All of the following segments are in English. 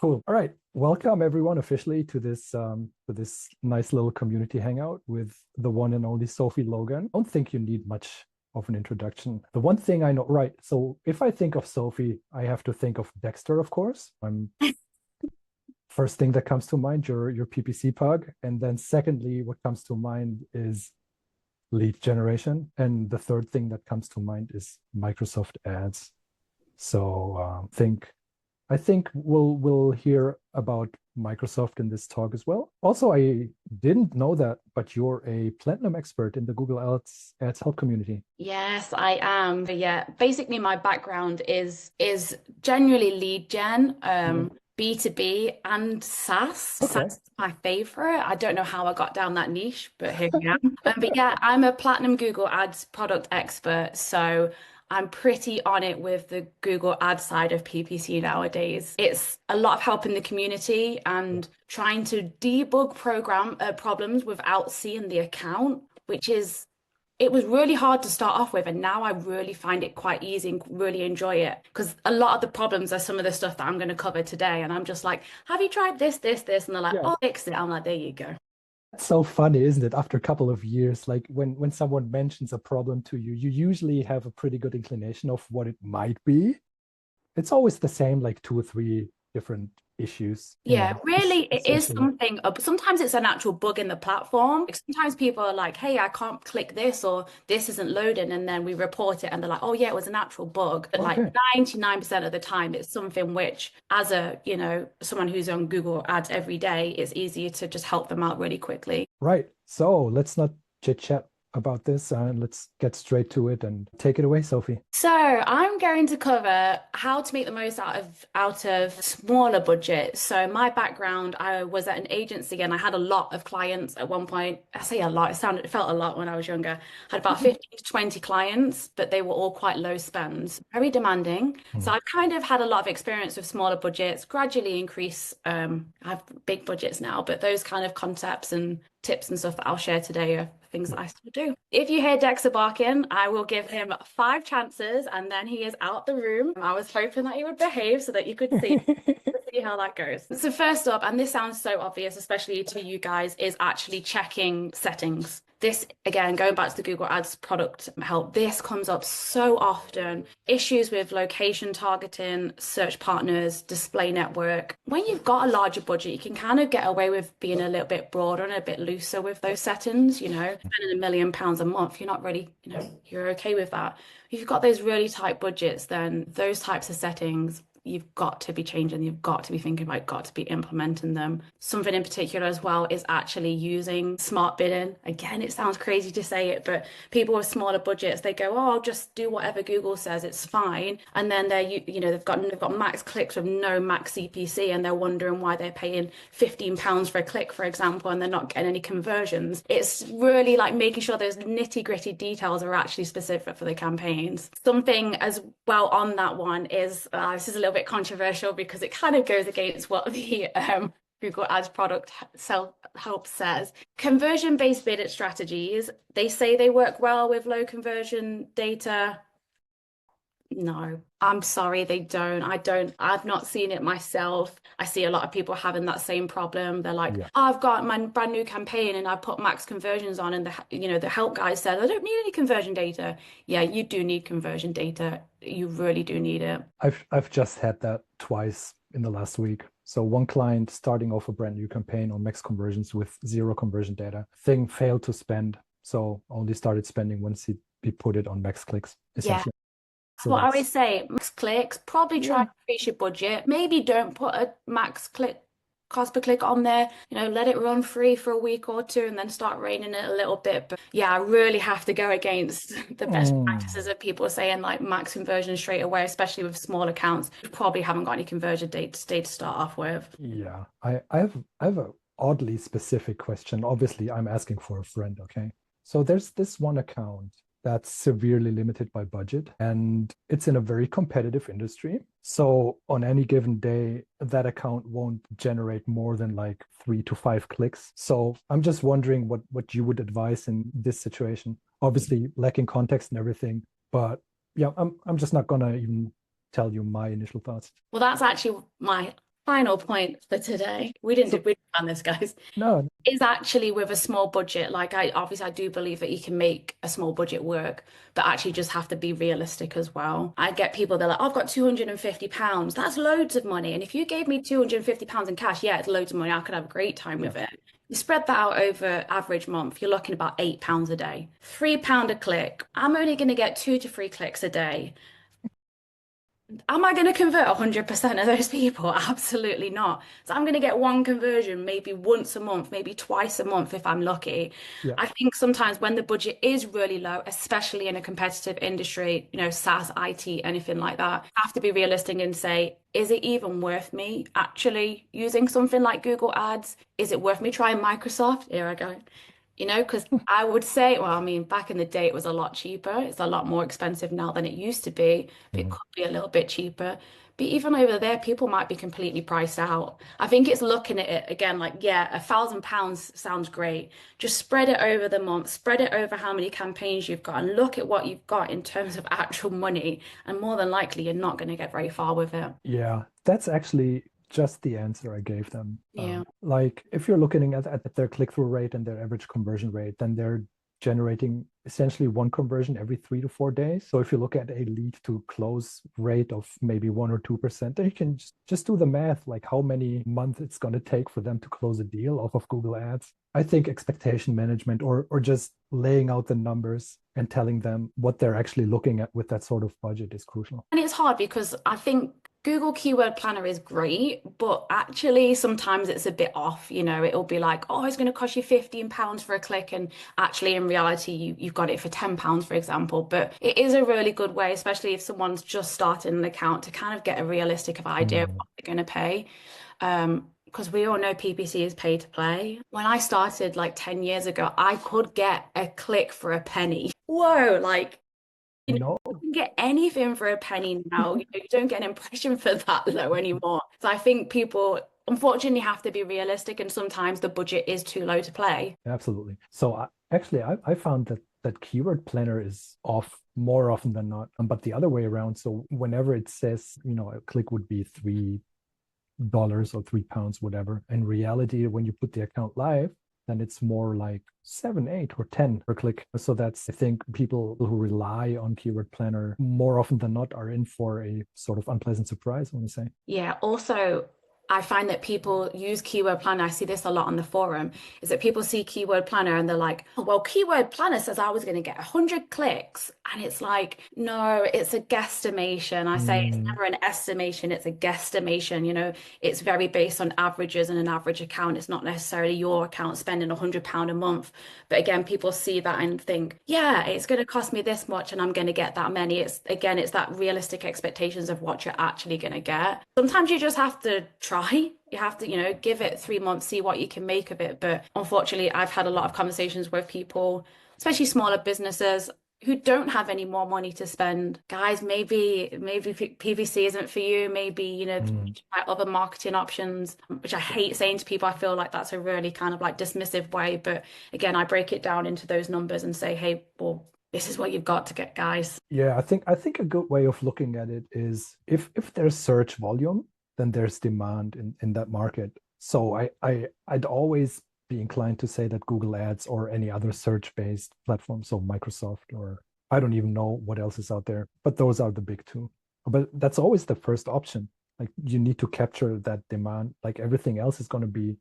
Cool. All right. Welcome everyone officially to this nice little community hangout with the one and only Sophie Logan. I don't think you need much of an introduction. The one thing I know, right? So if I think of Sophie, I have to think of Dexter, of course. I'm first thing that comes to mind, your PPC pug. And then secondly, what comes to mind is lead generation. And the third thing that comes to mind is Microsoft Ads. So I think we'll hear about Microsoft in this talk as well. Also, I didn't know that, but you're a platinum expert in the Google Ads help community. Yes, I am. But yeah, basically my background is generally lead gen, Mhm. B2B and SaaS. Okay. SaaS is my favorite. I don't know how I got down that niche, but here I am. But yeah, I'm a platinum Google Ads product expert. So I'm pretty on it with the Google Ads side of PPC nowadays. It's a lot of help in the community and trying to debug program problems without seeing the account, which is it was really hard to start off with, and now I really find it quite easy and really enjoy it because a lot of the problems are some of the stuff that I'm going to cover today. And I'm just like, have you tried this? And they're like, Yeah. oh, fix it. I'm like, there you go. It's so funny, isn't it? After a couple of years, like when someone mentions a problem to you, you usually have a pretty good inclination of what it might be. It's always the same, like two or three different issues, Yeah, really, it is essentially. something. But sometimes it's an actual bug in the platform. Like, sometimes people are like, hey, I can't click this or this isn't loading. And then we report it and they're like, oh, yeah, it was an actual bug. But like Okay. 99% of the time, it's something which, as someone who's on Google Ads every day, it's easier to just help them out really quickly. Right. So let's not chit chat about this and let's get straight to it and take it away, Sophie. So I'm going to cover how to make the most out of smaller budgets. So my background, I was at an agency and I had a lot of clients at one point. I say a lot, it felt a lot when I was younger. I had about 15 to 20 clients, but they were all quite low spends, very demanding. So Hmm. I've kind of had a lot of experience with smaller budgets, gradually increase. I have big budgets now, but those kind of concepts and tips and stuff that I'll share today are things that I still do. If you hear Dexter barking, I will give him 5 chances and then he is out the room. I was hoping that he would behave so that you could see how that goes. So first up, and this sounds so obvious, especially to you guys, is actually checking settings. This, again, going back to the Google Ads product help, this comes up so often. Issues with location targeting, search partners, display network. When you've got a larger budget, you can kind of get away with being a little bit broader and a bit looser with those settings, spending £1 million a month, you're not really, you're okay with that. If you've got those really tight budgets, then those types of settings you've got to be changing, you've got to be thinking about, got to be implementing them. Something in particular as well is actually using smart bidding. Again, it sounds crazy to say it, but people with smaller budgets, they go, oh, I'll just do whatever Google says, it's fine. And then they've got max clicks with no max CPC and they're wondering why they're paying £15 for a click, for example, and they're not getting any conversions. It's really like making sure those nitty-gritty details are actually specific for the campaigns. Something as well on that one is this is a little bit controversial because it kind of goes against what the Google Ads product self-help says. Conversion-based bid strategies, they say they work well with low conversion data. No, I'm sorry, they don't. I've not seen it myself. I see a lot of people having that same problem. They're like, Yeah. oh, I've got my brand new campaign and I put max conversions on, and the help guy said, I don't need any conversion data. Yeah, you do need conversion data. You really do need it. I've just had that twice in the last week. So one client starting off a brand new campaign on max conversions with zero conversion data. Thing failed to spend. So only started spending once he put it on max clicks, Yeah. essentially. That's So what I that's always say. Max clicks, probably try yeah. and increase your budget. Maybe don't put a max click cost per click on there. Let it run free for a week or two and then start raining it a little bit. But yeah, I really have to go against the best Mm, practices of people saying like max conversion straight away, especially with small accounts. You probably haven't got any conversion data to start off with. yeah. I have a oddly specific question. Obviously, I'm asking for a friend, okay? So there's this one account that's severely limited by budget, and it's in a very competitive industry. So on any given day, that account won't generate more than like 3 to 5 clicks. So I'm just wondering what you would advise in this situation. Obviously, lacking context and everything, but yeah, I'm just not gonna even tell you my initial thoughts. Well, that's actually my final point for today. So We didn't plan this, guys. no, Is actually with a small budget. Like I do believe that you can make a small budget work, but actually just have to be realistic as well. I get people, they're like, I've got £250. That's loads of money. And if you gave me £250 in cash, yeah, it's loads of money. I could have a great time yeah. with it. You spread that out over average month, you're looking about £8 a day. £3 a click. I'm only going to get 2 to 3 clicks a day. Am I going to convert 100% of those people? Absolutely not. So I'm going to get one conversion maybe once a month, maybe twice a month if I'm lucky. Yeah. I think sometimes when the budget is really low, especially in a competitive industry, SaaS, IT, anything like that, I have to be realistic and say, is it even worth me actually using something like Google Ads? Is it worth me trying Microsoft? Here I go. Because I would say, well, I mean, back in the day, it was a lot cheaper. It's a lot more expensive now than it used to be. It Mhm. could be a little bit cheaper. But even over there, people might be completely priced out. I think it's looking at it again, like, yeah, £1,000 sounds great. Just spread it over the month, spread it over how many campaigns you've got, and look at what you've got in terms of actual money. And more than likely, you're not going to get very far with it. Yeah, that's actually just the answer I gave them. Yeah. Like if you're looking at their click-through rate and their average conversion rate, then they're generating essentially one conversion every 3 to 4 days. So if you look at a lead to close rate of maybe 1 or 2%, then you can just do the math, like how many months it's going to take for them to close a deal off of Google Ads. I think expectation management or just laying out the numbers and telling them what they're actually looking at with that sort of budget is crucial. And it's hard because I think Google Keyword Planner is great, but actually sometimes it's a bit off. It'll be like, oh, it's going to cost you £15 for a click. And actually, in reality, you've got it for £10, for example. But it is a really good way, especially if someone's just starting an account, to kind of get a realistic idea of Mm. what they're going to pay. Because we all know PPC is pay to play. When I started like 10 years ago, I could get a click for a penny. Whoa, like, No, you can get anything for a penny now. You don't get an impression for that low anymore. So I think people unfortunately have to be realistic, and sometimes the budget is too low to play. absolutely. So I found that keyword planner is off more often than not, but the other way around. So whenever it says, a click would be $3 or £3, whatever, in reality, when you put the account live, then it's more like 7, 8, or 10 per click. So that's, I think, people who rely on keyword planner more often than not are in for a sort of unpleasant surprise, I want to say. Yeah, also, I find that people use Keyword Planner. I see this a lot on the forum, is that people see Keyword Planner and they're like, oh, well, Keyword Planner says I was going to get 100 clicks. And it's like, no, it's a guesstimation. I say it's Mm, never an estimation, it's a guesstimation. It's very based on averages and an average account. It's not necessarily your account spending £100 a month. But again, people see that and think, yeah, it's going to cost me this much and I'm going to get that many. It's that realistic expectations of what you're actually going to get. Sometimes you just have to try. You have to, give it 3 months, see what you can make of it. But unfortunately, I've had a lot of conversations with people, especially smaller businesses, who don't have any more money to spend. Guys, maybe PVC isn't for you. Maybe, mm. try other marketing options, which I hate saying to people. I feel like that's a really kind of like dismissive way. But again, I break it down into those numbers and say, hey, well, this is what you've got to get, guys. Yeah, I think a good way of looking at it is if there's search volume, then there's demand in that market. So I'd always be inclined to say that Google Ads or any other search-based platform, so Microsoft, or I don't even know what else is out there, but those are the big two. But that's always the first option. Like you need to capture that demand. Like everything else is going to be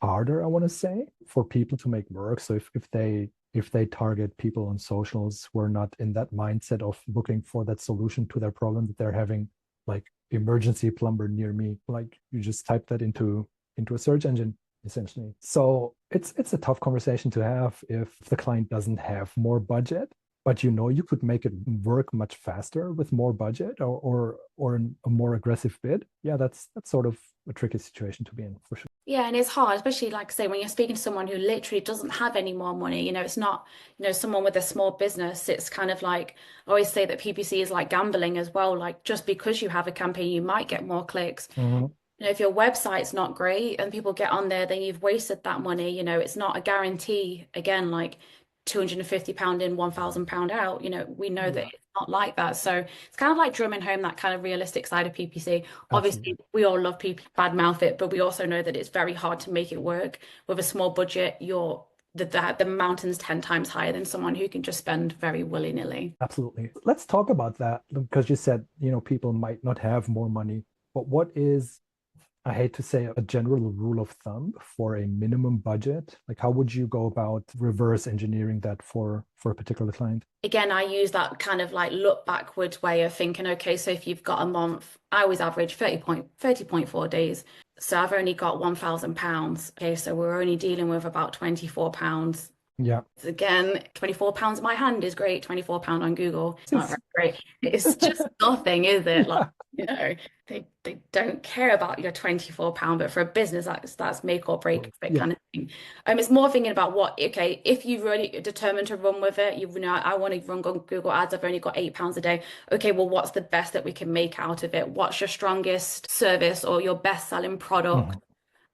harder, I want to say, for people to make work. So if they target people on socials who are not in that mindset of looking for that solution to their problem that they're having, like emergency plumber near me, like you just type that into a search engine essentially. So it's a tough conversation to have if the client doesn't have more budget, but you could make it work much faster with more budget or a more aggressive bid. Yeah, that's sort of a tricky situation to be in for sure. Yeah, and it's hard, especially like I say, when you're speaking to someone who literally doesn't have any more money. It's not, someone with a small business. It's kind of like I always say that PPC is like gambling as well. Like just because you have a campaign, you might get more clicks. Mhm. If your website's not great and people get on there, then you've wasted that money. It's not a guarantee. Again, like £250 in, £1,000 out. We know that it's not like that. So it's kind of like drumming home that kind of realistic side of PPC. Obviously, Absolutely. we all love people badmouth it, but we also know that it's very hard to make it work. With a small budget, the mountain's 10 times higher than someone who can just spend very willy-nilly. Absolutely. Let's talk about that because you said, people might not have more money, but what is, I hate to say, a general rule of thumb for a minimum budget? Like, how would you go about reverse engineering that for a particular client? Again, I use that kind of like look backwards way of thinking, okay, so if you've got a month, I always average 30.4 days. So I've only got £1,000. Okay, so we're only dealing with about £24. Yeah. Again, £24 in my hand is great. £24 on Google, it's not very great. It's just nothing, is it? Like, they don't care about your £24, but for a business, that's make or break it kind of thing. It's more thinking about okay, if you really determined to run with it, I want to run on Google Ads, I've only got £8 a day. Okay, well, what's the best that we can make out of it? What's your strongest service or your best selling product?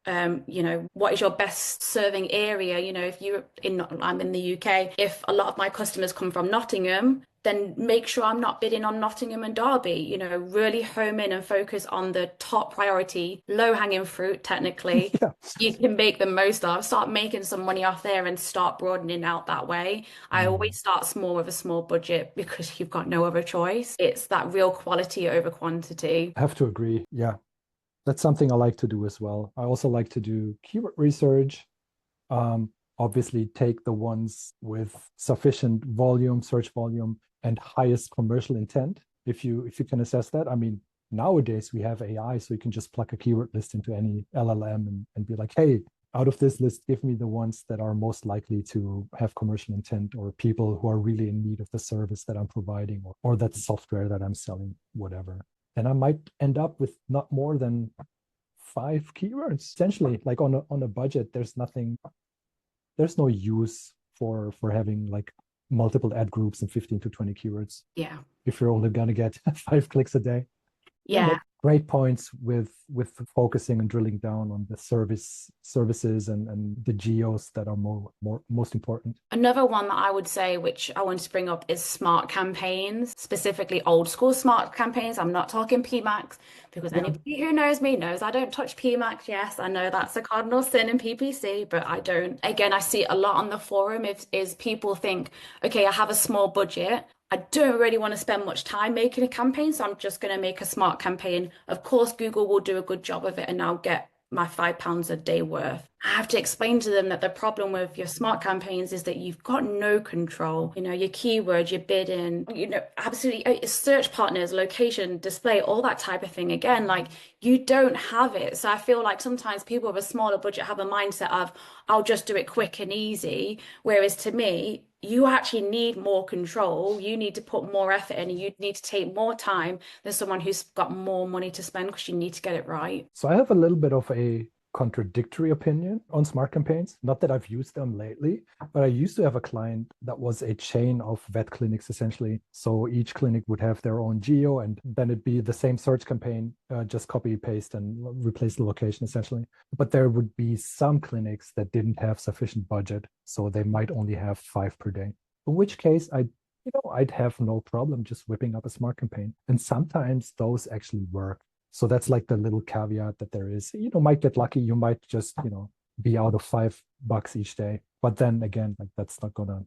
What is your best serving area? I'm in the UK, if a lot of my customers come from Nottingham, then make sure I'm not bidding on Nottingham and Derby, really home in and focus on the top priority, low hanging fruit, technically. You can make the most of, start making some money off there and start broadening out that way. I always start small with a small budget because you've got no other choice. It's that real quality over quantity. I have to agree. Yeah. That's something I like to do as well. I also like to do keyword research. Obviously, take the ones with sufficient volume, search volume, and highest commercial intent. If you can assess that, I mean, nowadays we have AI, so you can just plug a keyword list into any LLM and be like, hey, out of this list, give me the ones that are most likely to have commercial intent or people who are really in need of the service that I'm providing or that software that I'm selling, whatever. And I might end up with not more than 5 keywords. Essentially, like on a budget, there's no use for having like multiple ad groups and 15 to 20 keywords. Yeah. If you're only gonna get 5 clicks a day. Yeah. Great points with focusing and drilling down on the services and the geos that are most important. Another one that I would say, which I wanted to bring up, is smart campaigns, specifically old school smart campaigns. I'm not talking PMAX because anybody who knows me knows I don't touch PMAX. Yes, I know that's a cardinal sin in PPC, but I don't. Again, I see a lot on the forum is people think, okay, I have a small budget. I don't really want to spend much time making a campaign, so I'm just going to make a smart campaign. Of course, Google will do a good job of it and I'll get my £5 a day worth. I have to explain to them that the problem with your smart campaigns is that you've got no control. Your keywords, your bidding, absolutely search partners, location, display, all that type of thing. Again, like you don't have it. So I feel like sometimes people with a smaller budget have a mindset of, I'll just do it quick and easy. Whereas to me, you actually need more control. You need to put more effort in and you need to take more time than someone who's got more money to spend because you need to get it right. So I have a little bit of a contradictory opinion on smart campaigns. Not that I've used them lately, but I used to have a client that was a chain of vet clinics, essentially. So each clinic would have their own geo, and then it'd be the same search campaign, just copy, paste, and replace the location, essentially. But there would be some clinics that didn't have sufficient budget, so they might only have 5 per day. In which case, I'd have no problem just whipping up a smart campaign. And sometimes those actually work. So that's like the little caveat that there is. Might get lucky. You might just, be out of $5 each day. But then again, like that's not gonna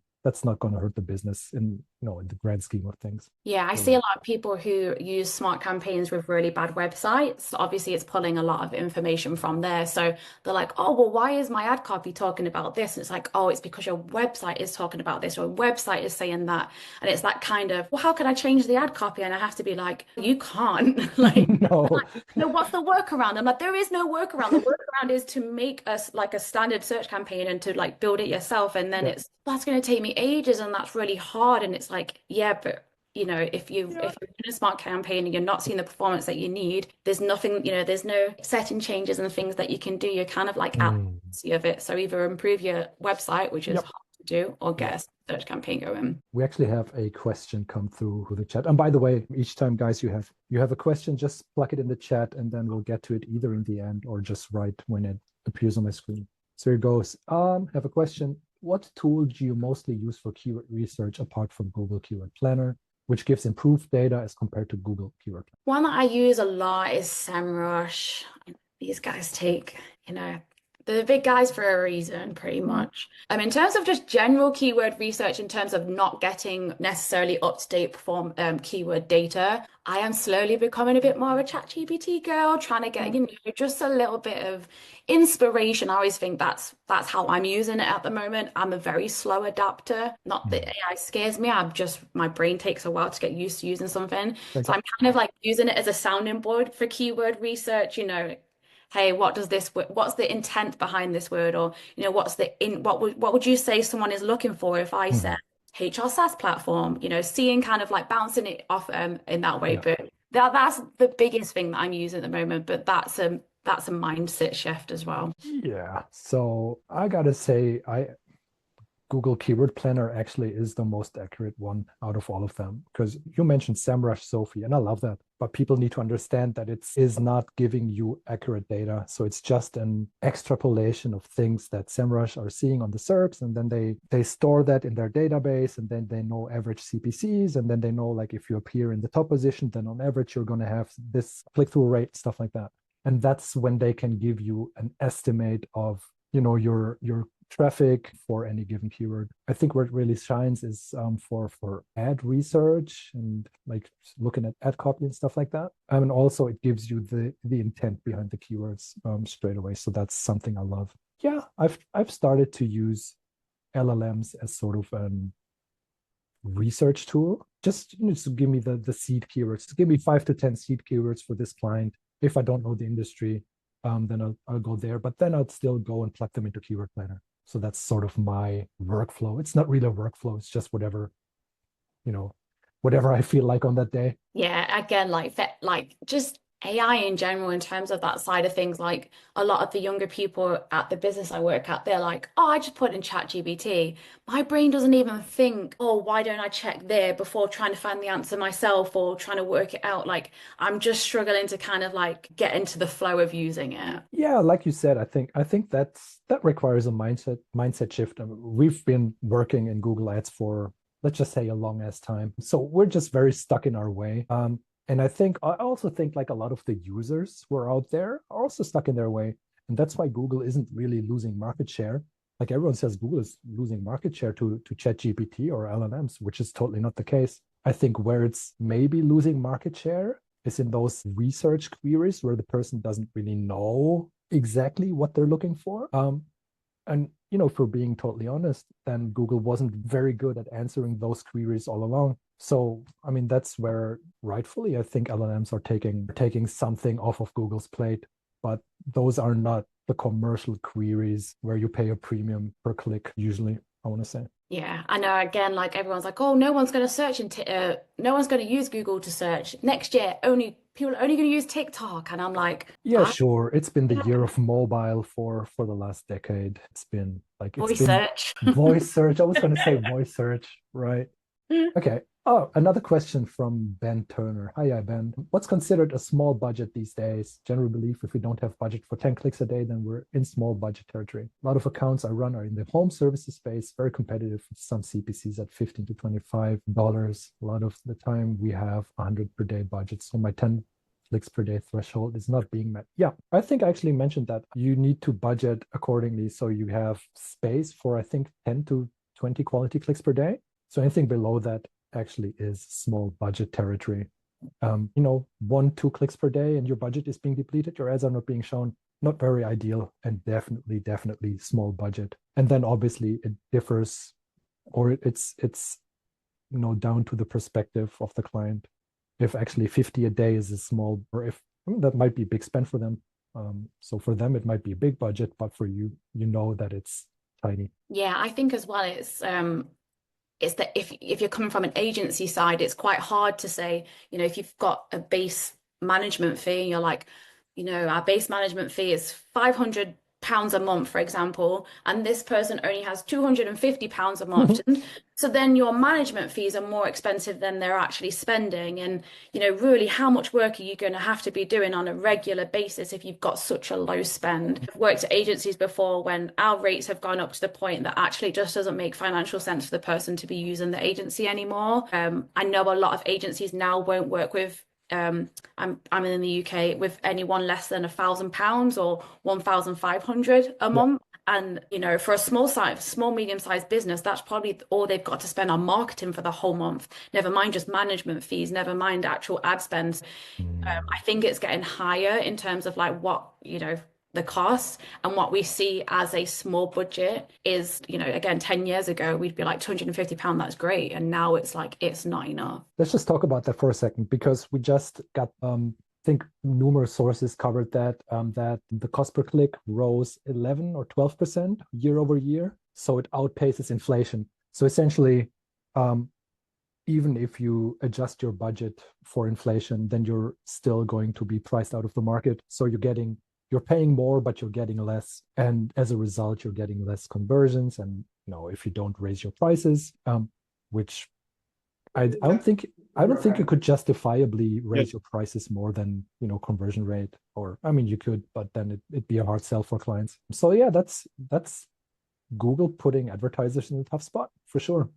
hurt the business in the grand scheme of things. Yeah, I see a lot of people who use smart campaigns with really bad websites. Obviously, it's pulling a lot of information from there. So they're like, oh, well, why is my ad copy talking about this? And it's like, oh, it's because your website is talking about this, or your website is saying that. And it's that kind of, well, how can I change the ad copy? And I have to be like, you can't. Like, No. no, what's the workaround? I'm like, there is no workaround. The workaround is to make us like a standard search campaign and to like build it yourself. And then that's going to take me ages and that's really hard. And it's like, yeah, but if you're in a smart campaign and you're not seeing the performance that you need, there's nothing, there's no setting changes and things that you can do. You're kind of like at the mercy of it. So either improve your website, which is hard to do, or get a search campaign going. We actually have a question come through the chat. And by the way, each time, guys, you have a question, just plug it in the chat and then we'll get to it either in the end or just right when it appears on my screen. So here goes. Have a question. what tool do you mostly use for keyword research apart from Google Keyword Planner, which gives improved data as compared to Google Keyword Planner? One that I use a lot is SEMrush. These guys take, you know, they're the big guys for a reason, pretty much. In terms of just general keyword research, in terms of not getting necessarily up-to-date perform keyword data, I am slowly becoming a bit more of a ChatGPT girl, trying to get, just a little bit of inspiration. I always think that's how I'm using it at the moment. I'm a very slow adapter. Not that AI scares me. My brain takes a while to get used to using something. So I'm kind of like using it as a sounding board for keyword research, hey, what's the intent behind this word? Or, what would you say someone is looking for if I said HR SaaS platform, seeing kind of like bouncing it off in that way. Yeah. But that's the biggest thing that I'm using at the moment. But that's a mindset shift as well. Yeah. So I gotta say, Google Keyword Planner actually is the most accurate one out of all of them, because you mentioned SEMrush, Sophie, and I love that. But people need to understand that it is not giving you accurate data. So it's just an extrapolation of things that SEMrush are seeing on the SERPs, and then they store that in their database, and then they know average CPCs, and then they know, like, if you appear in the top position, then on average you're going to have this click-through rate, stuff like that. And that's when they can give you an estimate of, your traffic for any given keyword. I think where it really shines is for ad research and like looking at ad copy and stuff like that. And also it gives you the intent behind the keywords straight away. So that's something I love. Yeah, I've started to use LLMs as sort of an research tool. Just to give me the seed keywords. To give me 5 to 10 seed keywords for this client. If I don't know the industry, then I'll go there. But then I'll still go and plug them into Keyword Planner. So that's sort of my workflow. It's not really a workflow. It's just whatever I feel like on that day. Yeah, again, like just AI in general, in terms of that side of things, like a lot of the younger people at the business I work at, they're like, oh, I just put in ChatGPT. My brain doesn't even think, oh, why don't I check there before trying to find the answer myself or trying to work it out? Like I'm just struggling to kind of like get into the flow of using it. Yeah, like you said, I think that requires a mindset shift. I mean, we've been working in Google Ads for, let's just say, a long ass time. So we're just very stuck in our way. And I also think like a lot of the users who are out there are also stuck in their way. And that's why Google isn't really losing market share. Like everyone says Google is losing market share to ChatGPT or LLMs, which is totally not the case. I think where it's maybe losing market share is in those research queries where the person doesn't really know exactly what they're looking for. And if we're being totally honest, then Google wasn't very good at answering those queries all along. So, I mean, that's where rightfully I think LLMs are taking something off of Google's plate, but those are not the commercial queries where you pay a premium per click usually, I want to say. Yeah, I know. Again, like everyone's like, oh, no one's going to search no one's going to use Google to search next year. People are only going to use TikTok, and I'm like, Yeah, sure. It's been the year of mobile for the last decade. It's been voice search. voice search. I was going to say voice search, right? Okay. Oh, another question from Ben Turner. Hiya, Ben. What's considered a small budget these days? General belief, if we don't have budget for 10 clicks a day, then we're in small budget territory. A lot of accounts I run are in the home services space, very competitive with some CPCs at $15 to $25. A lot of the time we have 100 per day budget. So my 10 clicks per day threshold is not being met. Yeah, I think I actually mentioned that you need to budget accordingly. So you have space for, I think, 10 to 20 quality clicks per day. So anything below that actually is small budget territory. 1-2 clicks per day and your budget is being depleted, your ads are not being shown, not very ideal, and definitely small budget. And then obviously it differs, or it's down to the perspective of the client. If actually 50 a day is a small, or if that might be a big spend for them. So for them it might be a big budget, but for you, that it's tiny. Yeah, I think as well it's that if you're coming from an agency side, it's quite hard to say, if you've got a base management fee and you're like, our base management fee is $500 pounds a month, for example, and this person only has 250 pounds a month. And so then your management fees are more expensive than they're actually spending. And, really, how much work are you going to have to be doing on a regular basis if you've got such a low spend? I've worked at agencies before when our rates have gone up to the point that actually it just doesn't make financial sense for the person to be using the agency anymore. I know a lot of agencies now won't work with I'm in the UK with anyone less than £1,000 or 1,500 a month. And for a small medium-sized business, that's probably all they've got to spend on marketing for the whole month. Never mind just management fees, never mind actual ad spends. I think it's getting higher in terms of like what, the costs, and what we see as a small budget is, again, 10 years ago, we'd be like £250, that's great. And now it's like, it's not enough. Let's just talk about that for a second, because we just got, I think numerous sources covered that the cost per click rose 11 or 12% year over year. So it outpaces inflation. So essentially, even if you adjust your budget for inflation, then you're still going to be priced out of the market. So you're paying more, but you're getting less. And as a result, you're getting less conversions. And, if you don't raise your prices, which I don't think you could justifiably raise your prices more than, conversion rate. Or, I mean, you could, but then it'd be a hard sell for clients. So yeah, that's Google putting advertisers in a tough spot for sure.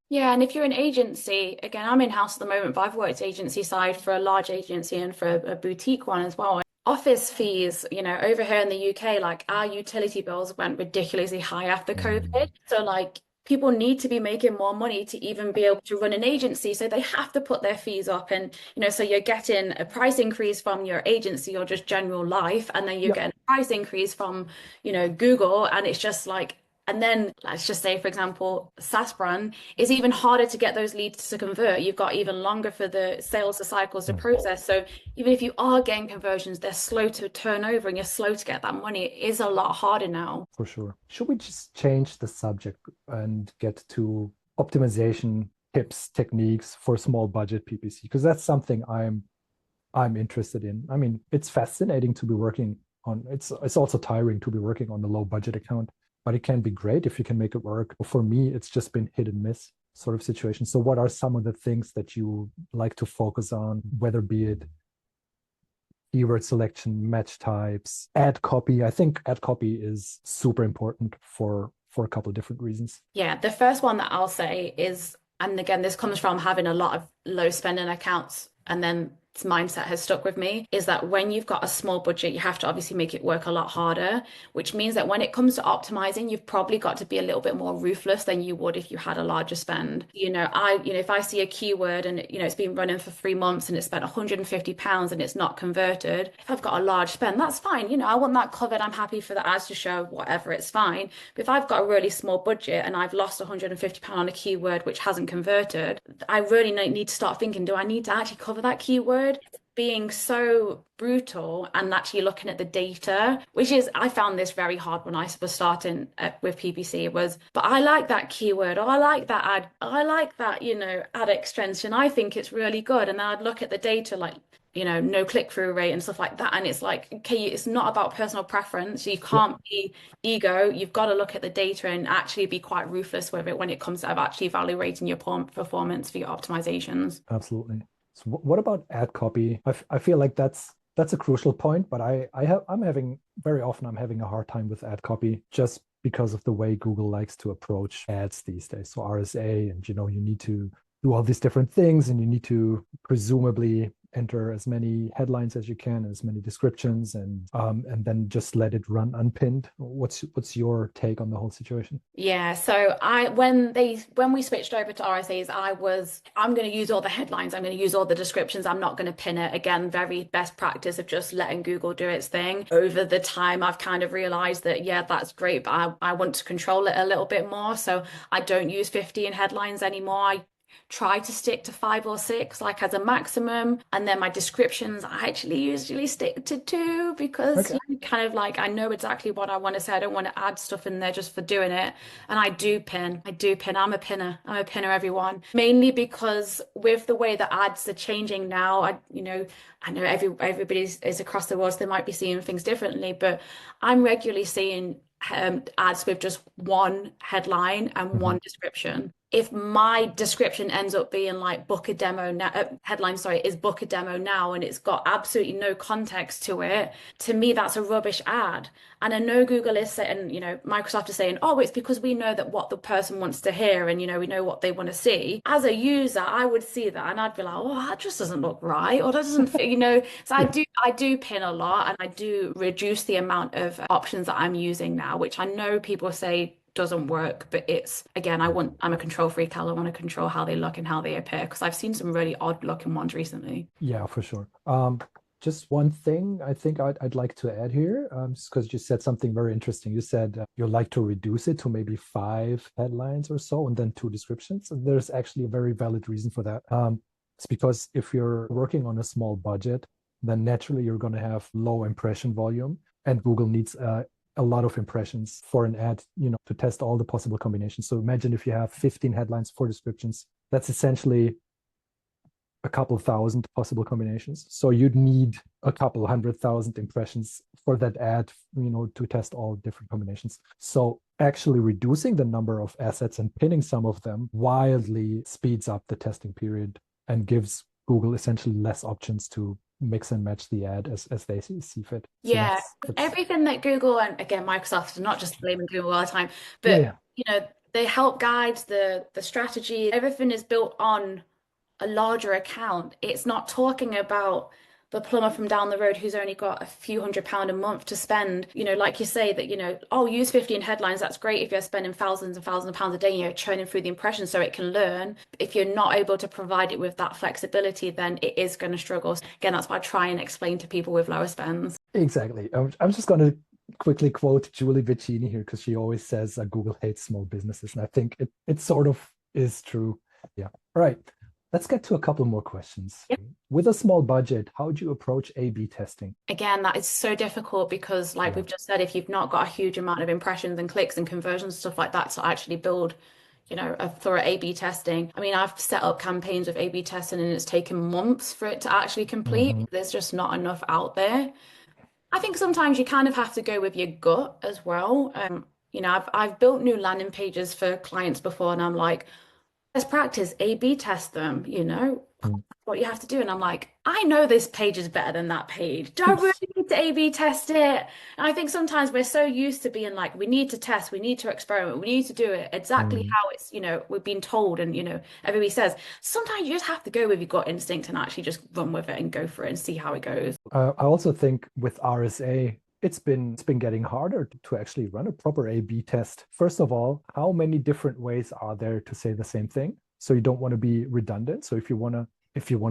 Yeah, and if you're an agency, again, I'm in-house at the moment, but I've worked agency side for a large agency and for a boutique one as well. Office fees, over here in the UK, like our utility bills went ridiculously high after COVID. So like people need to be making more money to even be able to run an agency. So they have to put their fees up. And, so you're getting a price increase from your agency or just general life. And then you're getting a price increase from, Google. And it's just like, and then let's just say, for example, SaaS brand is even harder to get those leads to convert. You've got even longer for the sales cycles to process. So even if you are getting conversions, they're slow to turn over and you're slow to get that money. It is a lot harder now. For sure. Should we just change the subject and get to optimization tips, techniques for small budget PPC? Because that's something I'm interested in. I mean, it's fascinating to be working on. It's also tiring to be working on a low budget account, but it can be great if you can make it work. For me, it's just been hit and miss sort of situation. So what are some of the things that you like to focus on, whether be it keyword selection, match types, ad copy? I think ad copy is super important for a couple of different reasons. Yeah, the first one that I'll say is, and again, this comes from having a lot of low spending accounts, and then this mindset has stuck with me, is that when you've got a small budget, you have to obviously make it work a lot harder, which means that when it comes to optimizing, you've probably got to be a little bit more ruthless than you would if you had a larger spend. If I see a keyword and it's been running for 3 months and it's spent £150 and it's not converted, if I've got a large spend, that's fine. I want that covered. I'm happy for the ads to show, whatever, it's fine. But if I've got a really small budget and I've lost £150 on a keyword which hasn't converted, I really need to start thinking, do I need to actually cover that keyword? Being so brutal and actually looking at the data, which is, I found this very hard when I was starting with PPC, but I like that keyword, or I like that ad, I like that, ad extension, I think it's really good. And then I'd look at the data, like, no click-through rate and stuff like that. And it's like, okay, it's not about personal preference. You can't be ego. You've got to look at the data and actually be quite ruthless with it when it comes to actually evaluating your performance for your optimizations. Absolutely. So what about ad copy? I feel like that's a crucial point, but I'm having a hard time with ad copy just because of the way Google likes to approach ads these days. So RSA, and you need to do all these different things, and you need to presumably enter as many headlines as you can, as many descriptions, and then just let it run unpinned. What's your take on the whole situation? Yeah, so when we switched over to RSAs, I'm going to use all the headlines, I'm going to use all the descriptions, I'm not going to pin it. Again, very best practice of just letting Google do its thing. Over the time, I've kind of realized that, yeah, that's great, but I want to control it a little bit more. So I don't use 15 headlines anymore. try to stick to 5 or 6, like as a maximum. And then my descriptions, I actually usually stick to 2 because Okay. kind of like I know exactly what I want to say. I don't want to add stuff in there just for doing it. And I do pin. I do pin. I'm a pinner. I'm a pinner, everyone. Mainly because with the way that ads are changing now, I know everybody is across the world, so they might be seeing things differently, but I'm regularly seeing ads with just one headline and Mhm. one description. If my description ends up being like book a demo now, headline, sorry, is book a demo now, and it's got absolutely no context to it, to me, that's a rubbish ad. And I know Google is saying, Microsoft is saying, oh, it's because we know that what the person wants to hear and, we know what they want to see. As a user, I would see that and I'd be like, oh, that just doesn't look right. Or that doesn't fit, So Yeah. I do pin a lot and I do reduce the amount of options that I'm using now, which I know people say doesn't work, but it's again, I'm a control freak. I want to control how they look and how they appear because I've seen some really odd looking ones recently. Yeah, for sure. Just one thing I think I'd like to add here, just because you said something very interesting. You said you like to reduce it to maybe 5 headlines or so, and then 2 descriptions. And there's actually a very valid reason for that. It's because if you're working on a small budget, then naturally you're going to have low impression volume, and Google needs a lot of impressions for an ad, to test all the possible combinations. So imagine if you have 15 headlines, 4 descriptions. That's essentially a couple thousand possible combinations. So you'd need a couple 100,000 impressions for that ad, to test all different combinations. So actually reducing the number of assets and pinning some of them wildly speeds up the testing period and gives Google essentially less options to mix and match the ad as they see fit. So Yeah, that's everything that Google and again Microsoft, not just blaming Google all the time, yeah, but yeah. the help guides, the strategy, everything is built on a larger account. It's not talking about the plumber from down the road who's only got a few £100 a month to spend. Like you say that, oh, use 15 headlines. That's great if you're spending thousands and thousands of pounds a day, churning through the impressions so it can learn. If you're not able to provide it with that flexibility, then it is going to struggle. Again, that's why I try and explain to people with lower spends. Exactly. I'm just going to quickly quote Julie Vicini here because she always says Google hates small businesses. And I think it sort of is true. Yeah. All right. Let's get to a couple more questions. Yep. With a small budget, how do you approach A/B testing? Again, that is so difficult because, like Yeah. we've just said, if you've not got a huge amount of impressions and clicks and conversions, stuff like that, to actually build a thorough A/B testing. I mean, I've set up campaigns with A/B testing and it's taken months for it to actually complete. Mhm. There's just not enough out there. I think sometimes you kind of have to go with your gut as well. I've built new landing pages for clients before and I'm like, best practice, A/B test them, Mm. what you have to do. And I'm like, I know this page is better than that page. Do I really need to A/B test it? And I think sometimes we're so used to being like, we need to test, we need to experiment, we need to do it exactly Mm. how it's, we've been told and, everybody says. Sometimes you just have to go with your gut instinct and actually just run with it and go for it and see how it goes. I also think with RSA, it's been getting harder to actually run a proper A/B test. First of all, how many different ways are there to say the same thing? So you don't want to be redundant. So if you want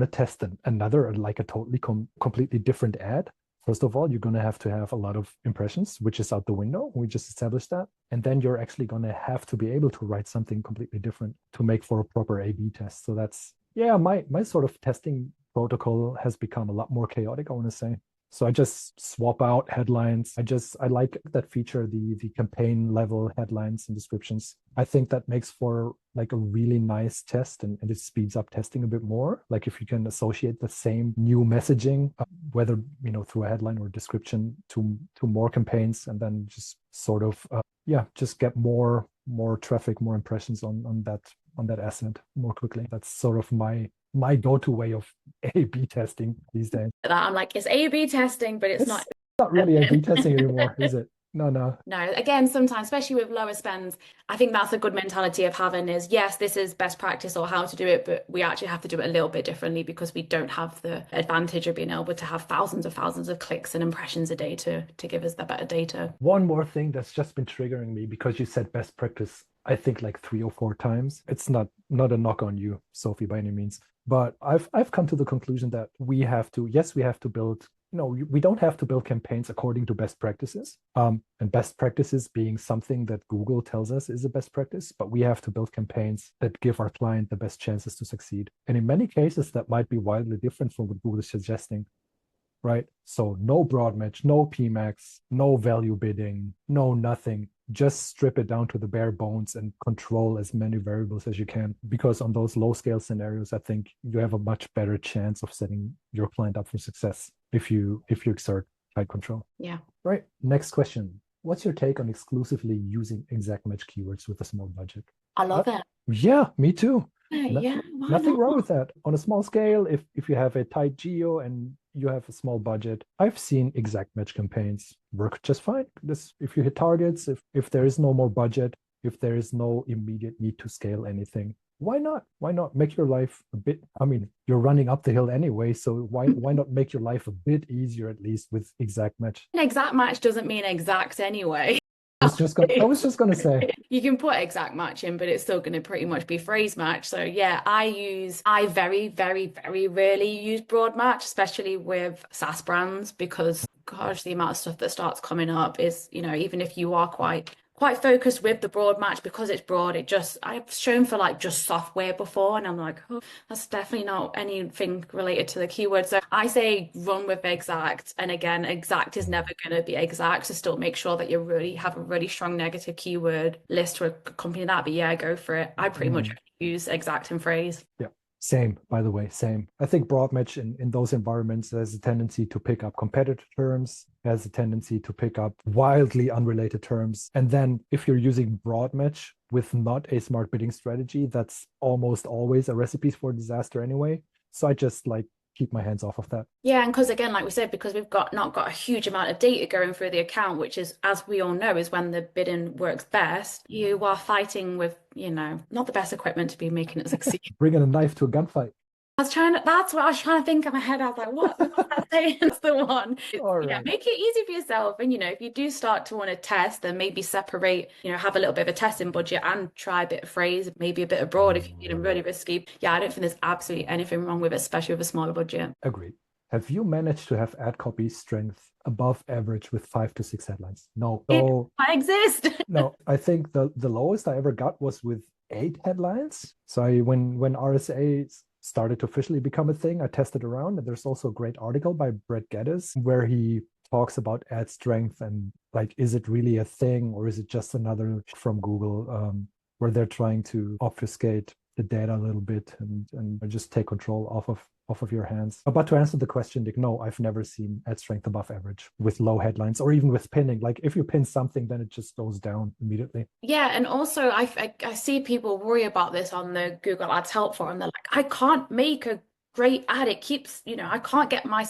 to test another like a totally completely different ad, first of all, you're going to have a lot of impressions, which is out the window. We just established that. And then you're actually going to have to be able to write something completely different to make for a proper A/B test. So that's, yeah, my sort of testing protocol has become a lot more chaotic, I want to say. So I just swap out headlines. I like that feature, the campaign level headlines and descriptions. I think that makes for like a really nice test and it speeds up testing a bit more. Like if you can associate the same new messaging, whether through a headline or description to more campaigns, and then just sort of just get more traffic, more impressions on that asset more quickly. That's sort of my go-to way of A/B testing these days. That I'm like, it's A/B testing, but it's not. It's not really A/B testing anymore, is it? No, no. No, again, sometimes, especially with lower spends, I think that's a good mentality of having is, yes, this is best practice or how to do it, but we actually have to do it a little bit differently because we don't have the advantage of being able to have thousands of clicks and impressions a day to give us the better data. One more thing that's just been triggering me because you said best practice, I think like 3 or 4 times. It's not a knock on you, Sophie, by any means. But I've come to the conclusion that we have to build we don't have to build campaigns according to best practices. And best practices being something that Google tells us is a best practice, but we have to build campaigns that give our client the best chances to succeed. And in many cases, that might be wildly different from what Google is suggesting, right? So no broad match, no PMAX, no value bidding, no nothing. Just strip it down to the bare bones and control as many variables as you can. Because on those low scale scenarios, I think you have a much better chance of setting your client up for success if you exert tight control. Yeah. Right. Next question. What's your take on exclusively using exact match keywords with a small budget? I love it. Yeah, me too. Yeah, Nothing wrong with that. On a small scale, if you have a tight geo and you have a small budget, I've seen exact match campaigns work just fine. If you hit targets, if there is no more budget, if there is no immediate need to scale anything, why not? Why not make your life a bit? I mean, you're running up the hill anyway, so why not make your life a bit easier at least with exact match? An exact match doesn't mean exact anyway. I was just gonna say. You can put exact match in, but it's still going to pretty much be phrase match. So yeah, I very, very, very rarely use broad match, especially with SaaS brands, because gosh, the amount of stuff that starts coming up is, even if you are quite focused with the broad match, because it's broad, I've shown for like just software before, and I'm like, oh, that's definitely not anything related to the keyword. So I say run with exact, and again, exact is never going to be exact, so still make sure that you really have a really strong negative keyword list to accompany that. But yeah, go for it. I pretty much use exact and phrase. Yeah. Same, by the way, same. I think broad match in those environments has a tendency to pick up competitor terms, has a tendency to pick up wildly unrelated terms. And then if you're using broad match with not a smart bidding strategy, that's almost always a recipe for disaster anyway. So I just keep my hands off of that. Yeah, and because again, like we said, because we've not got a huge amount of data going through the account, which is, as we all know, is when the bidding works best, you are fighting with, not the best equipment to be making it succeed. Bringing a knife to a gunfight. That's what I was trying to think in my head. I was like, what was that saying? That's the one. Right. Make it easy for yourself. And, if you do start to want to test, then maybe separate, have a little bit of a testing budget and try a bit of phrase, maybe a bit of broad if you're feeling really risky. Yeah, I don't think there's absolutely anything wrong with it, especially with a smaller budget. Agreed. Have you managed to have ad copy strength above average with 5 to 6 headlines? No. I exist. No, I think the lowest I ever got was with 8 headlines. So when RSA started to officially become a thing, I tested around, and there's also a great article by Brett Geddes where he talks about ad strength and is it really a thing, or is it just another from Google where they're trying to obfuscate the data a little bit and just take control off of your hands. But to answer the question, Nick, no, I've never seen ad strength above average with low headlines or even with pinning. If you pin something, then it just goes down immediately. Yeah, and also I see people worry about this on the Google Ads help forum. They're like, I can't make a great ad. It keeps, I can't get my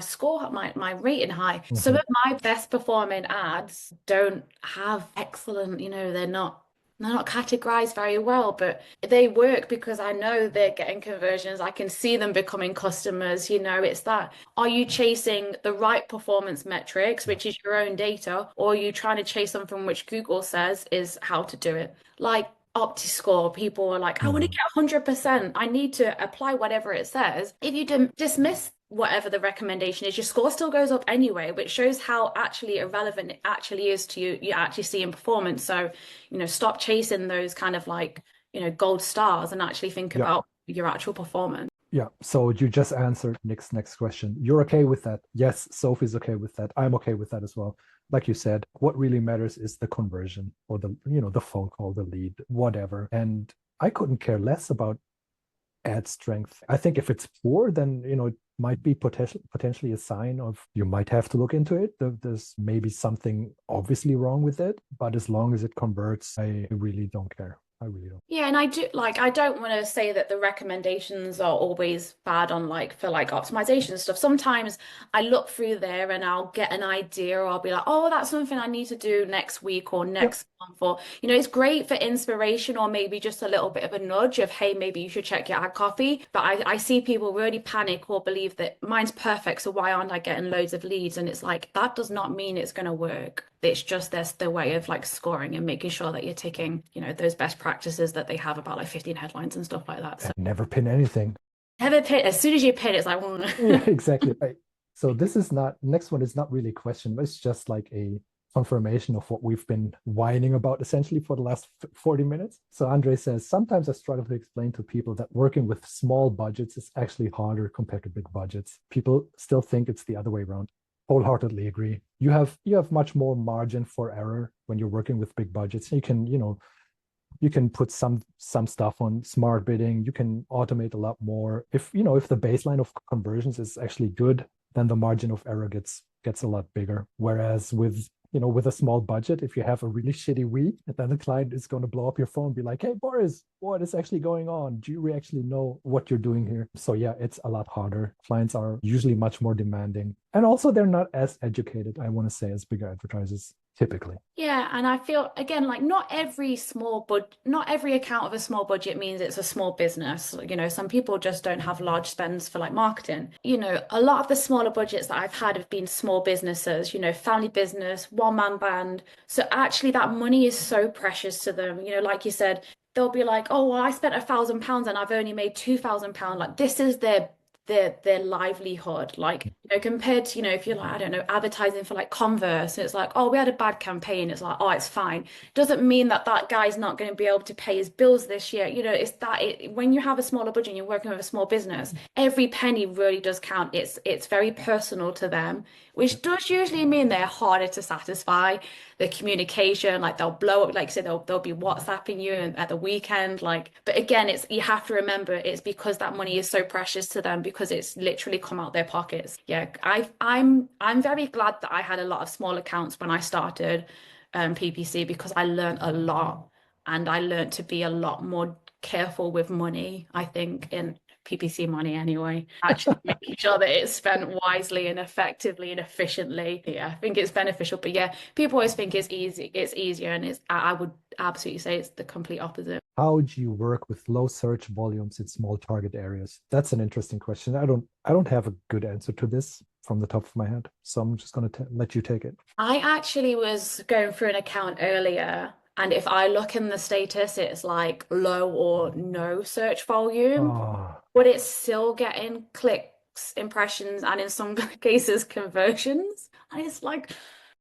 score, my rating high. Some of my best performing ads don't have excellent, they're not categorized very well, but they work because I know they're getting conversions. I can see them becoming customers. It's that, are you chasing the right performance metrics, which is your own data, or are you trying to chase something which Google says is how to do it? Like OptiScore, people are like, I want to get 100%. I need to apply whatever it says. If you dismiss whatever the recommendation is, your score still goes up anyway, which shows how actually irrelevant it actually is to you actually seeing performance. So, stop chasing those kind of gold stars and actually think about your actual performance. Yeah. So you just answered Nick's next question. You're okay with that? Yes, Sophie's okay with that. I'm okay with that as well. Like you said, what really matters is the conversion or the phone call, the lead, whatever. And I couldn't care less about ad strength. I think if it's poor, then, it might be potentially a sign of you might have to look into it. There's maybe something obviously wrong with it, but as long as it converts, I really don't care. I really don't. Yeah, and I don't want to say that the recommendations are always bad on for optimization stuff. Sometimes I look through there and I'll get an idea, or I'll be like, oh, that's something I need to do next week or next month. Or, it's great for inspiration, or maybe just a little bit of a nudge of, hey, maybe you should check your ad copy. But I see people really panic or believe that mine's perfect, so why aren't I getting loads of leads? And it's like, that does not mean it's going to work. It's just the way of scoring and making sure that you're taking, those best practices that they have about 15 headlines and stuff like that. So never pin anything. Never pin. As soon as you pin, it's like, yeah, exactly. So this is not, next one is not really a question, but it's just like a confirmation of what we've been whining about essentially for the last 40 minutes. So Andre says, sometimes I struggle to explain to people that working with small budgets is actually harder compared to big budgets. People still think it's the other way around. Wholeheartedly agree. You have much more margin for error when you're working with big budgets. You can put some stuff on smart bidding. You can automate a lot more. If the baseline of conversions is actually good, then the margin of error gets a lot bigger. Whereas with a small budget, if you have a really shitty week, then the client is going to blow up your phone and be like, hey, Boris, what is actually going on? Do you actually know what you're doing here? So yeah, it's a lot harder. Clients are usually much more demanding. And also they're not as educated, I want to say, as bigger advertisers typically. Yeah, and I feel again like not every account of a small budget means it's a small business. Some people just don't have large spends for like marketing. A lot of the smaller budgets that I've had have been small businesses, family business, one-man band. So actually that money is so precious to them. Like you said, they'll be like, oh, well, I spent £1,000 and I've only made £2,000. Like this is their livelihood, like compared to if you're like, I don't know, advertising for like Converse, and it's like, oh, we had a bad campaign, it's like, oh, it's fine, doesn't mean that guy's not going to be able to pay his bills this year. It's when you have a smaller budget and you're working with a small business, every penny really does count. It's very personal to them, which does usually mean they're harder to satisfy. The communication, like they'll blow up, like I said, they'll be WhatsApping you at the weekend, but again, you have to remember it's because that money is so precious to them because it's literally come out their pockets. Yeah, I'm very glad that I had a lot of small accounts when I started PPC, because I learned a lot, and I learned to be a lot more careful with money, I think, in PPC money anyway, actually making sure that it's spent wisely and effectively and efficiently. Yeah, I think it's beneficial. But yeah, people always think it's easier, and I would absolutely say it's the complete opposite. How do you work with low search volumes in small target areas? That's an interesting question. I don't have a good answer to this from the top of my head, so I'm just going to let you take it. I actually was going through an account earlier, and if I look in the status, it's like low or no search volume, Oh, but it's still getting clicks, impressions, and in some cases conversions. And it's like,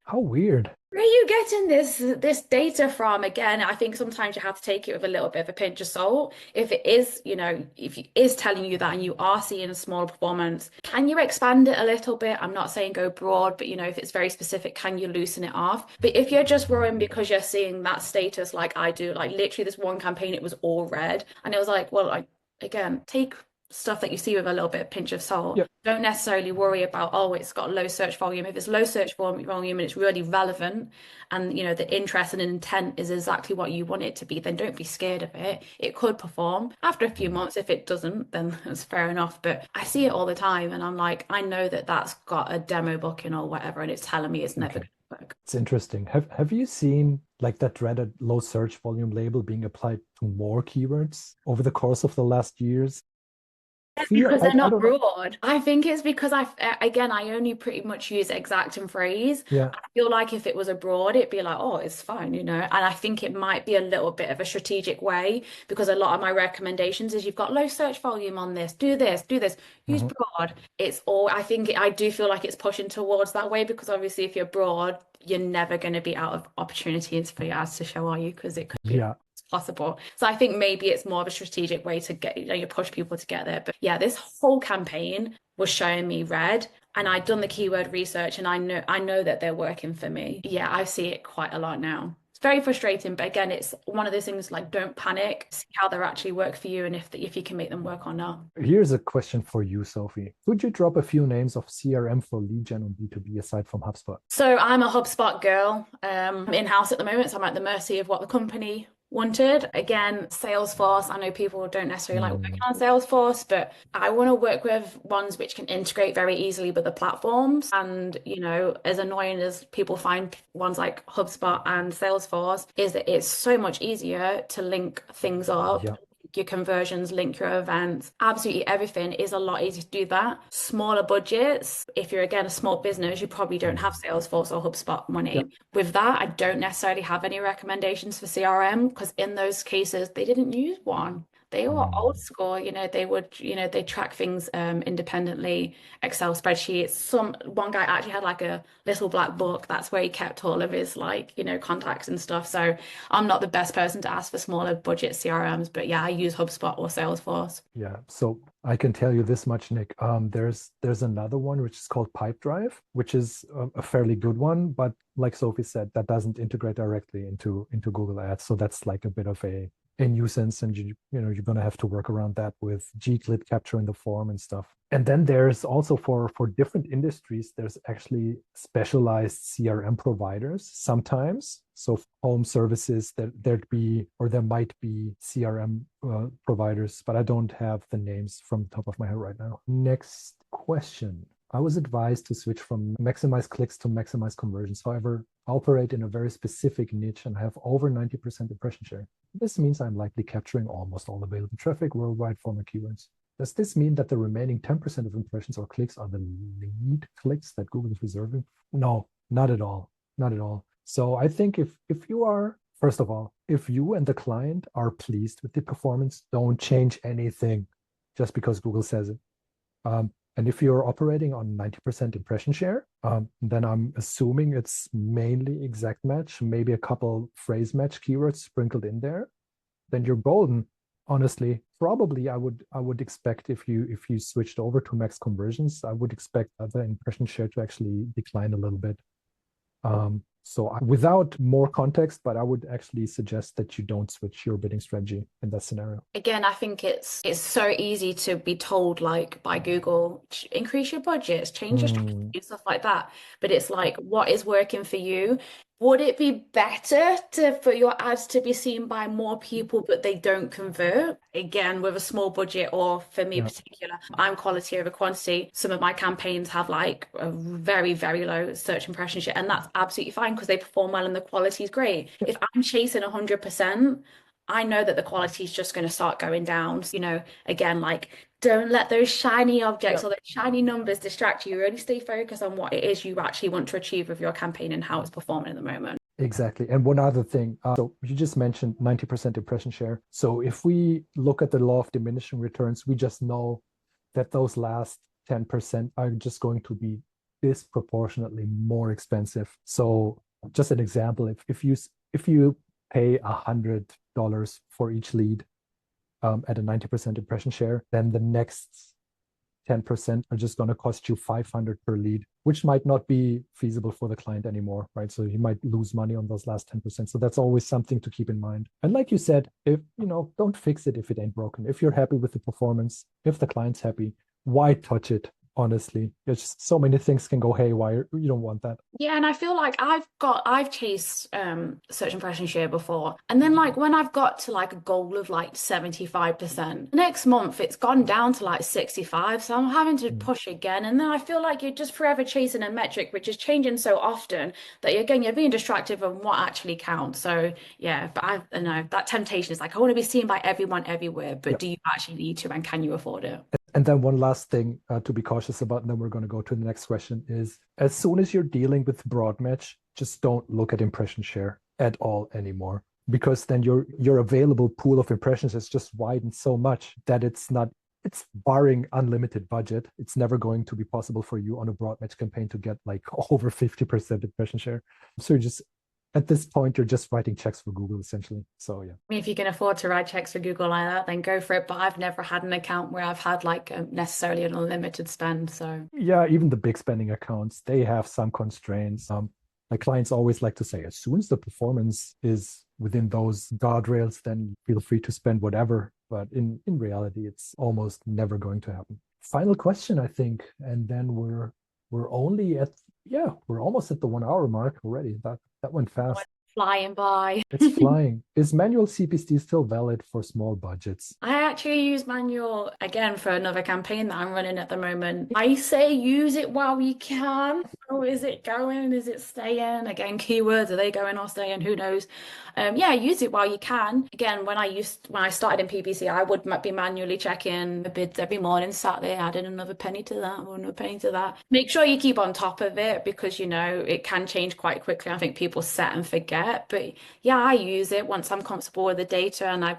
how weird. where are you getting this data from? Again, I think sometimes you have to take it with a little bit of a pinch of salt. If it is, if it is telling you that and you are seeing a small performance, can you expand it a little bit? I'm not saying go broad, but if it's very specific, can you loosen it off? But if you're just worrying because you're seeing that status like I do, like literally this one campaign, it was all red. And it was like, well, again, take stuff that you see with a little bit of pinch of salt. Yeah. Don't necessarily worry about, oh, it's got low search volume. If it's low search volume and it's really relevant, and the interest and intent is exactly what you want it to be, then don't be scared of it. It could perform. After a few months, if it doesn't, then that's fair enough. But I see it all the time, and I'm like, I know that that's got a demo booking or whatever, and it's telling me it's never going to work. It's interesting. Have you seen like that dreaded low search volume label being applied to more keywords over the course of the last years? Because they're I not don't know. broad. I think it's because I only pretty much use exact and phrase. Yeah. I feel like if it was abroad, it'd be like, oh, it's fine, And I think it might be a little bit of a strategic way, because a lot of my recommendations is you've got low search volume on this, do this, use Mhm. broad. I do feel like it's pushing towards that way, because obviously if you're broad, you're never going to be out of opportunities for your ads to show, are you? Because it could be Yeah. possible. So I think maybe it's more of a strategic way to get, you push people to get there. But yeah, this whole campaign was showing me red, and I'd done the keyword research, and I know that they're working for me. Yeah, I see it quite a lot now. It's very frustrating, but again, it's one of those things like, don't panic, see how they actually work for you, and if you can make them work or not. Here's a question for you, Sophie. Could you drop a few names of CRM for lead gen on B2B aside from HubSpot? So I'm a HubSpot girl. I'm in-house at the moment, so I'm at the mercy of what the company wanted. Again, Salesforce, I know people don't necessarily like working on Salesforce, but I want to work with ones which can integrate very easily with the platforms. And, as annoying as people find ones like HubSpot and Salesforce, is that it's so much easier to link things up. Yeah. Your conversions, link your events, absolutely everything is a lot easier to do that. Smaller budgets, if you're again a small business, you probably don't have Salesforce or HubSpot money. Yeah. With that, I don't necessarily have any recommendations for CRM, because in those cases, they didn't use one. they were old school, they would, they track things independently, Excel spreadsheets. One guy actually had like a little black book. That's where he kept all of his like, contacts and stuff. So I'm not the best person to ask for smaller budget CRMs, but yeah, I use HubSpot or Salesforce. Yeah, so I can tell you this much, Nick. There's another one which is called Pipedrive, which is a fairly good one, but like Sophie said, that doesn't integrate directly into Google Ads. So that's like a bit of a nuisance, and you're gonna have to work around that with gclip capturing the form and stuff. And then there's also for different industries, there's actually specialized CRM providers sometimes. So home services, there might be CRM providers, but I don't have the names from the top of my head right now. Next question. I was advised to switch from maximize clicks to maximize conversions. However, I operate in a very specific niche and have over 90% impression share. This means I'm likely capturing almost all available traffic worldwide for my keywords. Does this mean that the remaining 10% of impressions or clicks are the lead clicks that Google is reserving? No, not at all. Not at all. So I think if you are, first of all, if you and the client are pleased with the performance, don't change anything just because Google says it. And if you're operating on 90% impression share, then I'm assuming it's mainly exact match, maybe a couple phrase match keywords sprinkled in there. Then you're golden. Honestly, probably I would expect if you switched over to max conversions, I would expect the impression share to actually decline a little bit. So without more context, but I would actually suggest that you don't switch your bidding strategy in that scenario. Again, I think it's so easy to be told like by Google, increase your budgets, change your strategy, stuff like that. But it's like, what is working for you? Would it be better for your ads to be seen by more people, but they don't convert? Again, with a small budget, or for me in particular, I'm quality over quantity. Some of my campaigns have like a very, very low search impression share, and that's absolutely fine because they perform well and the quality is great. If I'm chasing 100%, I know that the quality is just going to start going down. Again, like don't let those shiny objects or those shiny numbers distract you. Really stay focused on what it is you actually want to achieve with your campaign and how it's performing at the moment. Exactly. And one other thing, so you just mentioned 90% impression share. So if we look at the law of diminishing returns, we just know that those last 10% are just going to be disproportionately more expensive. So just an example, if you pay $100 for each lead at a 90% impression share, then the next 10% are just going to cost you $500 per lead, which might not be feasible for the client anymore, right? So he might lose money on those last 10%. So that's always something to keep in mind. And like you said, don't fix it if it ain't broken. If you're happy with the performance, if the client's happy, why touch it? Honestly, there's just so many things can go haywire. You don't want that. Yeah, and I feel like I've chased search impression share before, and then like when I've got to like a goal of like 75%, next month it's gone down to like 65, so I'm having to push again, and then I feel like you're just forever chasing a metric which is changing so often that you're being distracted from what actually counts. So yeah, but I know that temptation is like I want to be seen by everyone everywhere, but do you actually need to, and can you afford it? And then one last thing to be cautious about, and then we're going to go to the next question, is as soon as you're dealing with broad match, just don't look at impression share at all anymore, because then your available pool of impressions has just widened so much that it's barring unlimited budget, it's never going to be possible for you on a broad match campaign to get like over 50% impression share. So at this point, you're just writing checks for Google, essentially. So, yeah. I mean, if you can afford to write checks for Google like that, then go for it. But I've never had an account where I've had like necessarily an unlimited spend. So, yeah, even the big spending accounts, they have some constraints. My clients always like to say, as soon as the performance is within those guardrails, then feel free to spend whatever. But in reality, it's almost never going to happen. Final question, I think. And then we're almost at the 1 hour mark already. That went fast. Flying by. It's flying. Is manual CPC still valid for small budgets? I actually use manual again for another campaign that I'm running at the moment. I say use it while you can. Oh, is it going? Is it staying? Again, keywords, are they going or staying? Who knows? Yeah, use it while you can. Again, when I started in PPC, I would be manually checking the bids every morning, sat there, adding another penny to that, another penny to that. Make sure you keep on top of it because it can change quite quickly. I think people set and forget. But yeah, I use it once I'm comfortable with the data and I,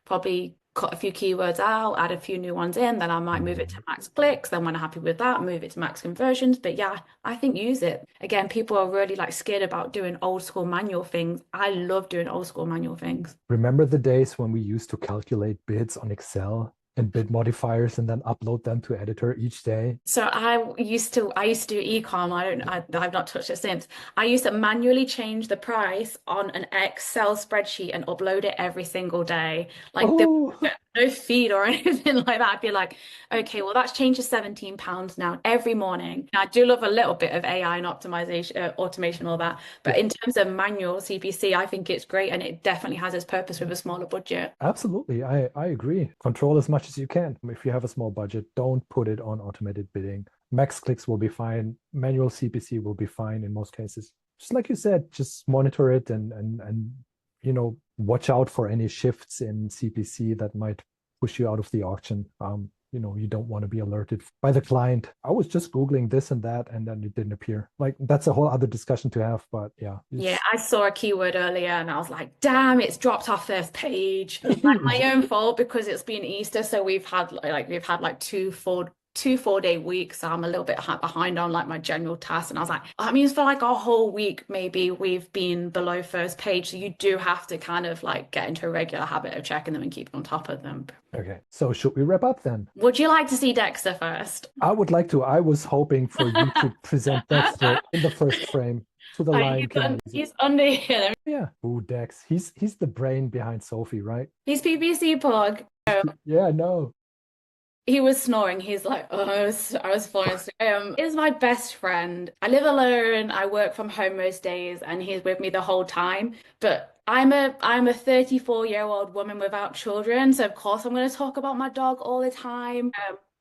probably cut a few keywords out, add a few new ones in, then I might move it to max clicks. Then when I'm happy with that, move it to max conversions. But yeah, I think use it. Again, people are really like scared about doing old school manual things. I love doing old school manual things. Remember the days when we used to calculate bids on Excel and bid modifiers and then upload them to editor each day? So I used to do e-com. I've not touched it since. I used to manually change the price on an Excel spreadsheet and upload it every single day. Like there Oh, was no feed or anything like that. I'd be like, okay, well that's changed to £17 now every morning. Now, I do love a little bit of AI and optimization, automation, all that. But yeah, in terms of manual CPC, I think it's great and it definitely has its purpose with a smaller budget. absolutely. I agree. Control as much as you can. If you have a small budget, don't put it on automated bidding. Max clicks will be fine. Manual CPC will be fine in most cases. Just like you said, just monitor it and watch out for any shifts in CPC that might push you out of the auction. You don't want to be alerted by the client. I was just Googling this and that, and then it didn't appear. Like that's a whole other discussion to have, but yeah, Yeah, I saw a keyword earlier and I was like, damn, it's dropped off first page. Like my own fault because it's been Easter, so we've had like two 4-day weeks. So I'm a little bit behind on like my general tasks. And I was like, that means for like a whole week, maybe we've been below first page. So you do have to kind of like get into a regular habit of checking them and keep on top of them. Okay, so should we wrap up then? Would you like to see Dexter first? I would like to. I was hoping for you to present Dexter in the first frame to the Lion King. He's under here. Yeah. Ooh, Dex. He's the brain behind Sophie, right? He's PPC Pug. Yeah, I know. He was snoring. He's like, oh, I was falling asleep. He's my best friend. I live alone. I work from home most days, and he's with me the whole time. But I'm a 34-year-old woman without children, so of course I'm going to talk about my dog all the time.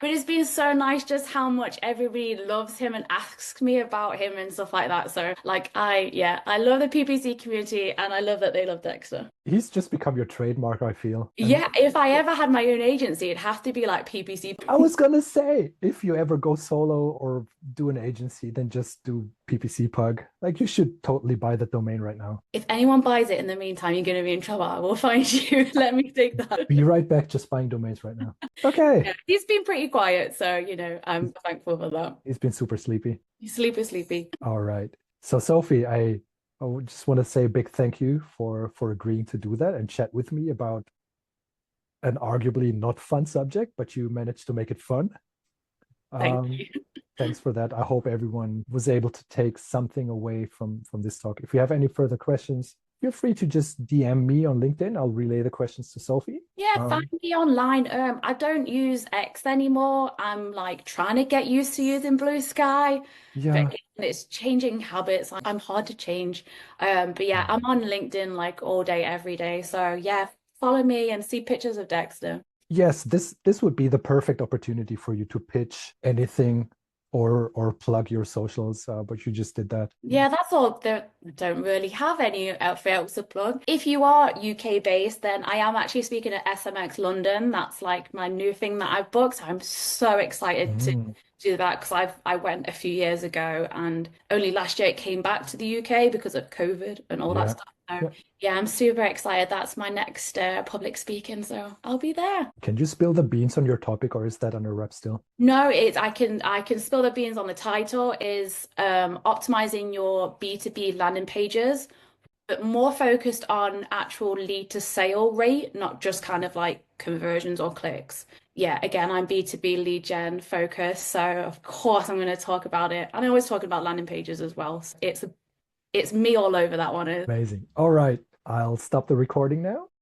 But it's been so nice just how much everybody loves him and asks me about him and stuff like that. So like I love the PPC community and I love that they love Dexter. He's just become your trademark, I feel. Yeah, if I ever had my own agency, it'd have to be like PPC. I was gonna say, if you ever go solo or do an agency, then just do PPC Pug. Like you should totally buy the domain right now. If anyone buys it in the meantime, you're going to be in trouble. I will find you. Let me take that. Be right back, just buying domains right now. Okay. Yeah, he's been pretty quiet, so I'm thankful for that. He's been super sleepy. He's super sleepy. All right. So Sophie, I would just want to say a big thank you for agreeing to do that and chat with me about an arguably not fun subject, but you managed to make it fun. Thank you. Thanks for that. I hope everyone was able to take something away from this talk. If you have any further questions, feel free to just DM me on LinkedIn. I'll relay the questions to Sophie. Yeah, find me online. I don't use X anymore. I'm like trying to get used to using Blue Sky. Yeah. But it's changing habits. I'm hard to change. But yeah, I'm on LinkedIn like all day, every day. So yeah, follow me and see pictures of Dexter. Yes, this would be the perfect opportunity for you to pitch anything or plug your socials, but you just did that. Yeah, that's all. They don't really have any else to plug. If you are UK based, then I am actually speaking at SMX London. That's like my new thing that I've booked. I'm so excited to do that because I went a few years ago and only last year it came back to the UK because of COVID and all that stuff. So yeah, I'm super excited. That's my next public speaking, so I'll be there. Can you spill the beans on your topic, or is that under wrap still? No, I can spill the beans on the title is optimizing your B2B landing pages, but more focused on actual lead to sale rate, not just kind of like conversions or clicks. Yeah, again, I'm B2B lead gen focused, so of course I'm going to talk about it. And I always talk about landing pages as well. So it's me all over that one. Amazing. All right, I'll stop the recording now.